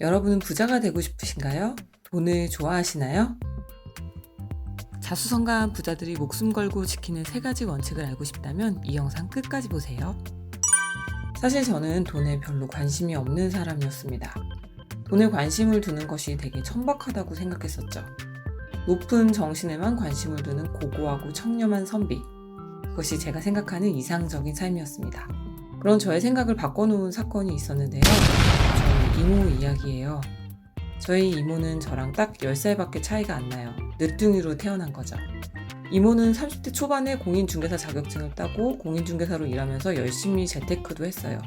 여러분은 부자가 되고 싶으신가요? 돈을 좋아하시나요? 자수성가한 부자들이 목숨 걸고 지키는 3가지 원칙을 알고 싶다면 이 영상 끝까지 보세요. 사실 저는 돈에 별로 관심이 없는 사람이었습니다. 돈에 관심을 두는 것이 되게 천박하다고 생각했었죠. 높은 정신에만 관심을 두는 고고하고 청렴한 선비. 그것이 제가 생각하는 이상적인 삶이었습니다. 그런 저의 생각을 바꿔놓은 사건이 있었는데요. 저희 이모 이야기예요. 저희 이모는 저랑 딱 10살밖에 차이가 안 나요. 늦둥이로 태어난 거죠. 이모는 30대 초반에 공인중개사 자격증을 따고 공인중개사로 일하면서 열심히 재테크도 했어요.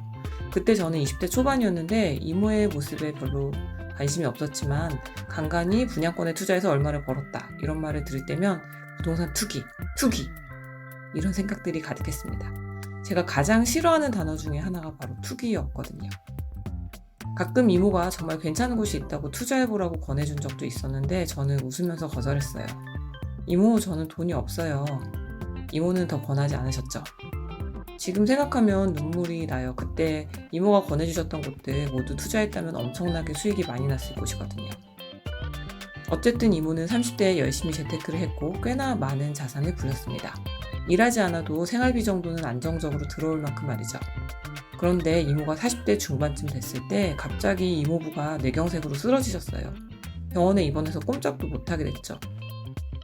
그때 저는 20대 초반이었는데 이모의 모습에 별로 관심이 없었지만 간간히 분양권에 투자해서 얼마를 벌었다 이런 말을 들을 때면 부동산 투기 이런 생각들이 가득했습니다. 제가 가장 싫어하는 단어 중에 하나가 바로 투기였거든요. 가끔 이모가 정말 괜찮은 곳이 있다고 투자해보라고 권해준 적도 있었는데 저는 웃으면서 거절했어요. 이모, 저는 돈이 없어요. 이모는 더 권하지 않으셨죠. 지금 생각하면 눈물이 나요. 그때 이모가 권해주셨던 곳들 모두 투자했다면 엄청나게 수익이 많이 났을 곳이거든요. 어쨌든 이모는 30대에 열심히 재테크를 했고 꽤나 많은 자산을 불렸습니다. 일하지 않아도 생활비 정도는 안정적으로 들어올 만큼 말이죠. 그런데 이모가 40대 중반쯤 됐을 때 갑자기 이모부가 뇌경색으로 쓰러지셨어요. 병원에 입원해서 꼼짝도 못하게 됐죠.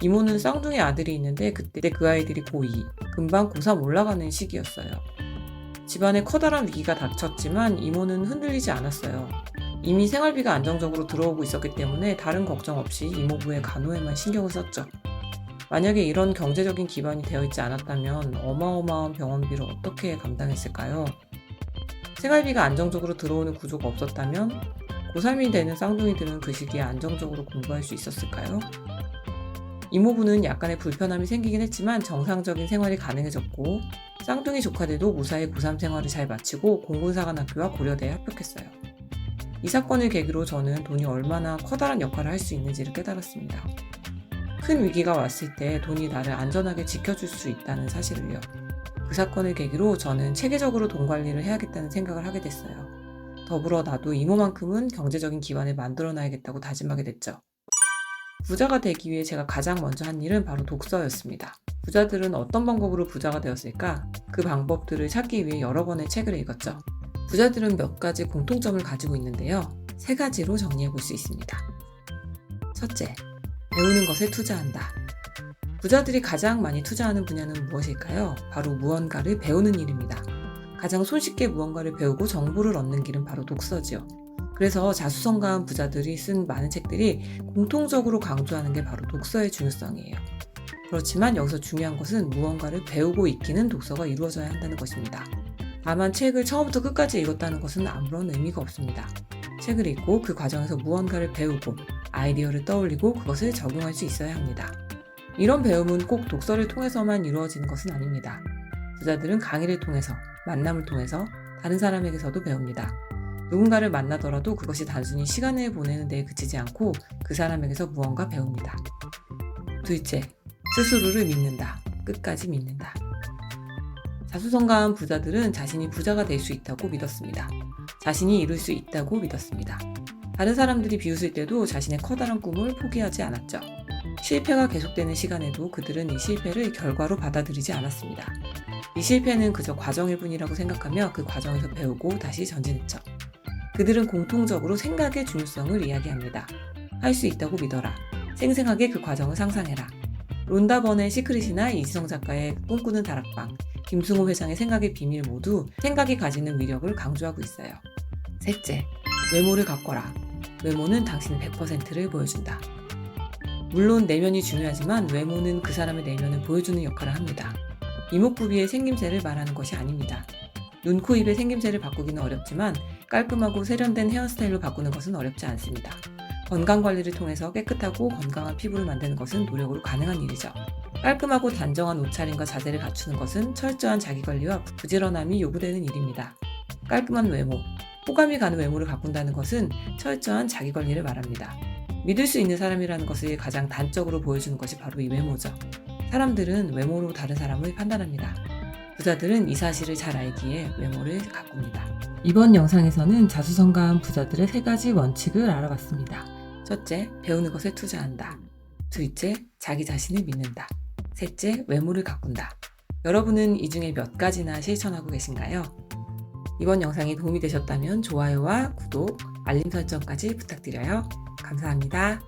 이모는 쌍둥이 아들이 있는데 그때 그 아이들이 고2, 금방 고3 올라가는 시기였어요. 집안에 커다란 위기가 닥쳤지만 이모는 흔들리지 않았어요. 이미 생활비가 안정적으로 들어오고 있었기 때문에 다른 걱정 없이 이모부의 간호에만 신경을 썼죠. 만약에 이런 경제적인 기반이 되어 있지 않았다면 어마어마한 병원비를 어떻게 감당했을까요? 생활비가 안정적으로 들어오는 구조가 없었다면 고3이 되는 쌍둥이들은 그 시기에 안정적으로 공부할 수 있었을까요? 이모부는 약간의 불편함이 생기긴 했지만 정상적인 생활이 가능해졌고 쌍둥이 조카들도 무사히 고3 생활을 잘 마치고 공군사관학교와 고려대에 합격했어요. 이 사건을 계기로 저는 돈이 얼마나 커다란 역할을 할 수 있는지를 깨달았습니다. 큰 위기가 왔을 때 돈이 나를 안전하게 지켜줄 수 있다는 사실을요. 그 사건을 계기로 저는 체계적으로 돈 관리를 해야겠다는 생각을 하게 됐어요. 더불어 나도 이모만큼은 경제적인 기반을 만들어놔야겠다고 다짐하게 됐죠. 부자가 되기 위해 제가 가장 먼저 한 일은 바로 독서였습니다. 부자들은 어떤 방법으로 부자가 되었을까? 그 방법들을 찾기 위해 여러 권의 책을 읽었죠. 부자들은 몇 가지 공통점을 가지고 있는데요. 3가지로 정리해 볼 수 있습니다. 첫째, 배우는 것에 투자한다. 부자들이 가장 많이 투자하는 분야는 무엇일까요? 바로 무언가를 배우는 일입니다. 가장 손쉽게 무언가를 배우고 정보를 얻는 길은 바로 독서지요. 그래서 자수성가한 부자들이 쓴 많은 책들이 공통적으로 강조하는 게 바로 독서의 중요성이에요. 그렇지만 여기서 중요한 것은 무언가를 배우고 익히는 독서가 이루어져야 한다는 것입니다. 다만 책을 처음부터 끝까지 읽었다는 것은 아무런 의미가 없습니다. 책을 읽고 그 과정에서 무언가를 배우고 아이디어를 떠올리고 그것을 적용할 수 있어야 합니다. 이런 배움은 꼭 독서를 통해서만 이루어지는 것은 아닙니다. 부자들은 강의를 통해서, 만남을 통해서 다른 사람에게서도 배웁니다. 누군가를 만나더라도 그것이 단순히 시간을 보내는 데에 그치지 않고 그 사람에게서 무언가 배웁니다. 둘째, 스스로를 믿는다. 끝까지 믿는다. 자수성가한 부자들은 자신이 부자가 될 수 있다고 믿었습니다. 자신이 이룰 수 있다고 믿었습니다. 다른 사람들이 비웃을 때도 자신의 커다란 꿈을 포기하지 않았죠. 실패가 계속되는 시간에도 그들은 이 실패를 결과로 받아들이지 않았습니다. 이 실패는 그저 과정일 뿐이라고 생각하며 그 과정에서 배우고 다시 전진했죠. 그들은 공통적으로 생각의 중요성을 이야기합니다. 할 수 있다고 믿어라. 생생하게 그 과정을 상상해라. 론다 번의 시크릿이나 이지성 작가의 꿈꾸는 다락방, 김승호 회장의 생각의 비밀 모두 생각이 가지는 위력을 강조하고 있어요. 셋째, 외모를 가꿔라. 외모는 당신의 100%를 보여준다. 물론 내면이 중요하지만 외모는 그 사람의 내면을 보여주는 역할을 합니다. 이목구비의 생김새를 말하는 것이 아닙니다. 눈, 코, 입의 생김새를 바꾸기는 어렵지만 깔끔하고 세련된 헤어스타일로 바꾸는 것은 어렵지 않습니다. 건강관리를 통해서 깨끗하고 건강한 피부를 만드는 것은 노력으로 가능한 일이죠. 깔끔하고 단정한 옷차림과 자세를 갖추는 것은 철저한 자기관리와 부지런함이 요구되는 일입니다. 깔끔한 외모, 호감이 가는 외모를 가꾼다는 것은 철저한 자기관리를 말합니다. 믿을 수 있는 사람이라는 것을 가장 단적으로 보여주는 것이 바로 이 외모죠. 사람들은 외모로 다른 사람을 판단합니다. 부자들은 이 사실을 잘 알기에 외모를 가꿉니다. 이번 영상에서는 자수성가한 부자들의 3가지 원칙을 알아봤습니다. 첫째, 배우는 것에 투자한다. 둘째, 자기 자신을 믿는다. 셋째, 외모를 가꾼다. 여러분은 이 중에 몇 가지나 실천하고 계신가요? 이번 영상이 도움이 되셨다면 좋아요와 구독, 알림 설정까지 부탁드려요. 감사합니다.